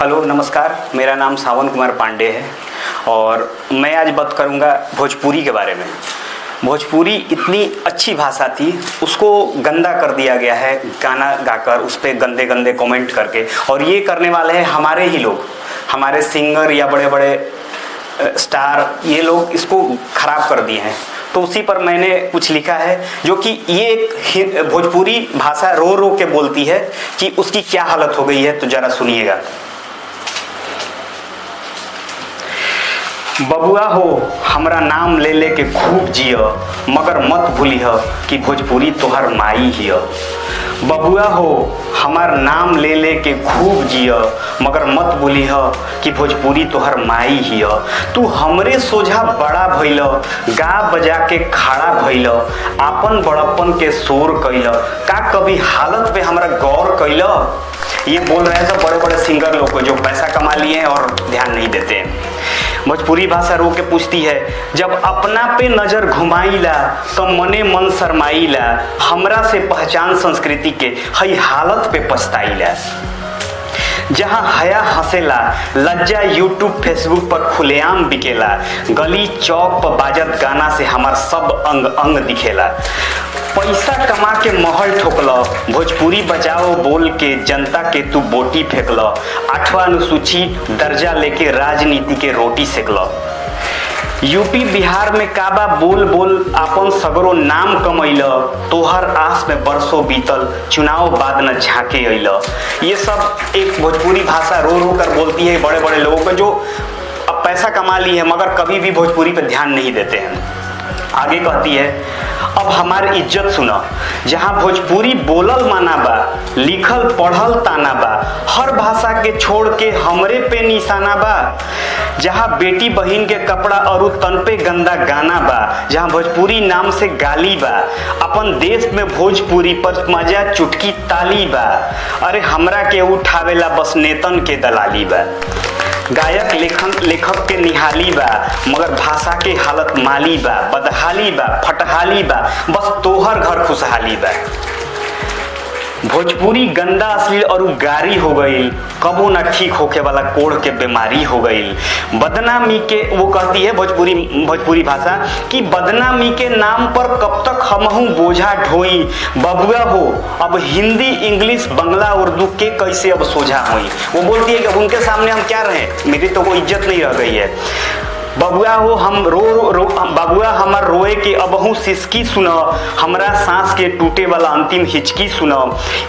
Hello नमस्कार, मेरा नाम सावन कुमार पांडे है और मैं आज बात करूंगा भोजपुरी के बारे में। भोजपुरी इतनी अच्छी भाषा थी, उसको गंदा कर दिया गया है गाना गाकर, उस पर गंदे गंदे कमेंट करके। और ये करने वाले हैं हमारे ही लोग, हमारे सिंगर या बड़े बड़े स्टार, ये लोग इसको खराब कर दिए हैं। तो उसी पर मैंने कुछ लिखा है, जो कि ये एक भोजपुरी भाषा रो रो के बोलती है कि उसकी क्या हालत हो गई है। तो जरा सुनिएगा। बबुआ हो हमरा नाम ले ले के खूब जिय, मगर मत भूलिह कि भोजपुरी तोहर माई हिय। बबुआ हो हमार नाम ले ले के खूब जिय, मगर मत भूलिह कि भोजपुरी तोहर माई हिय। तू हमरे सोझा बड़ा भइल, गा बजा के खड़ा भइल, आपन बड़प्पन के शोर कैल, का कभी हालत पे हमरा गौर कैल। ये बोल रहे हैं सब बड़े बड़े सिंगर लोग को जो पैसा कमा लिए हैं और ध्यान नहीं देते हैं। भोजपुरी भाषा रो के पूछती है, जब अपना पे नजर घुमाईला तो मने मन शरमाईला, हमरा से पहचान संस्कृति के हई हालत पे पछताईला। जहाँ हया हंसेला, लज्जा यूट्यूब फेसबुक पर खुलेआम बिकेला, गली चौक पर बाजत गाना से हमार सब अंग अंग दिखेला। पैसा कमा के महल ठोकल, भोजपुरी बचाओ बोल के जनता के तू बोटी फेंकल, 8वां अनुसूची दर्जा लेके राजनीति के रोटी सेकल। यूपी बिहार में काबा बोल बोल आपन सगरो नाम कमैल, तोहर आस में बरसों बीतल, चुनाव बाद न झांके अइल। ये सब एक भोजपुरी भाषा रो रो कर बोलती है बड़े बड़े लोगों को जो अब पैसा कमा ली है मगर कभी भी भोजपुरी पर ध्यान नहीं देते हैं। आगे कहती है, अब हमारी इज्जत सुना, जहाँ भोजपुरी बोलल माना बा, लिखल पढ़ल ताना बा, हर भाषा के छोड़ के हमरे पे निशाना बा। जहाँ बेटी बहिन के कपड़ा और तन पे गंदा गाना बा, जहाँ भोजपुरी नाम से गाली बा, अपन देश में भोजपुरी पर मजा चुटकी ताली बा। अरे हमरा के उठावेला बस नेतन के दलाली बा। गायक लेखक के निहाली बा, मगर भाषा के हालत माली बा, बदहाली बा, फटहाली बा, बस तोहर घर खुशहाली बा। भोजपुरी गंदा अश्लील और गारी हो गई, कबो ना ठीक होके वाला कोढ़ के बीमारी हो गई। बदनामी के, वो कहती है भोजपुरी भाषा कि बदनामी के नाम पर कब तक हमहू बोझा ढोई। बबुआ हो अब हिंदी इंग्लिश बंगला उर्दू के कैसे अब सोझा हुई। वो बोलती है कि अब उनके सामने हम क्या रहे, मेरी तो कोई इज्जत नहीं रह गई है। बबुआ हो हम बबुआ हमार रोए के अबहू सिसकी सुन, हमरा सांस के टूटे वाला अंतिम हिचकी सुन।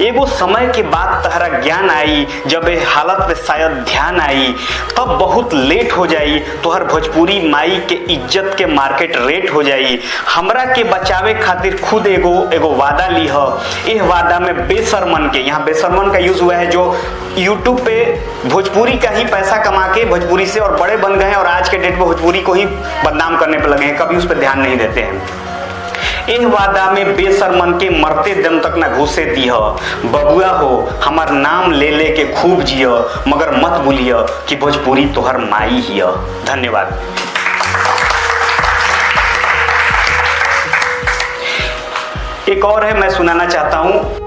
एगो समय के बाद तहरा ज्ञान आई, जब ए हालत पे शायद ध्यान आई, तब बहुत लेट हो जाई, तोहर भोजपुरी माई के इज्जत के मार्केट रेट हो जाई। हमरा के बचावे खातिर खुद एगो वादा लीह, एह वादा में बेशर्मन के, यहाँ बेशर्मन का यूज हुआ है जो यूट्यूब पे भोजपुरी का ही पैसा कमा के भोजपुरी से और बड़े बन गए हैं और आज के डेट में भोजपुरी को ही बदनाम करने पर लगे हैं, कभी उस पर ध्यान नहीं देते हैं। एह वादा में बेशर्मन के मरते दम तक ना घुसे दीह। बबुआ हो हमार नाम ले ले के खूब जिय, मगर मत भूलिय कि भोजपुरी तोहर माई हिय। धन्यवाद। एक और है, मैं सुनाना चाहता हूँ।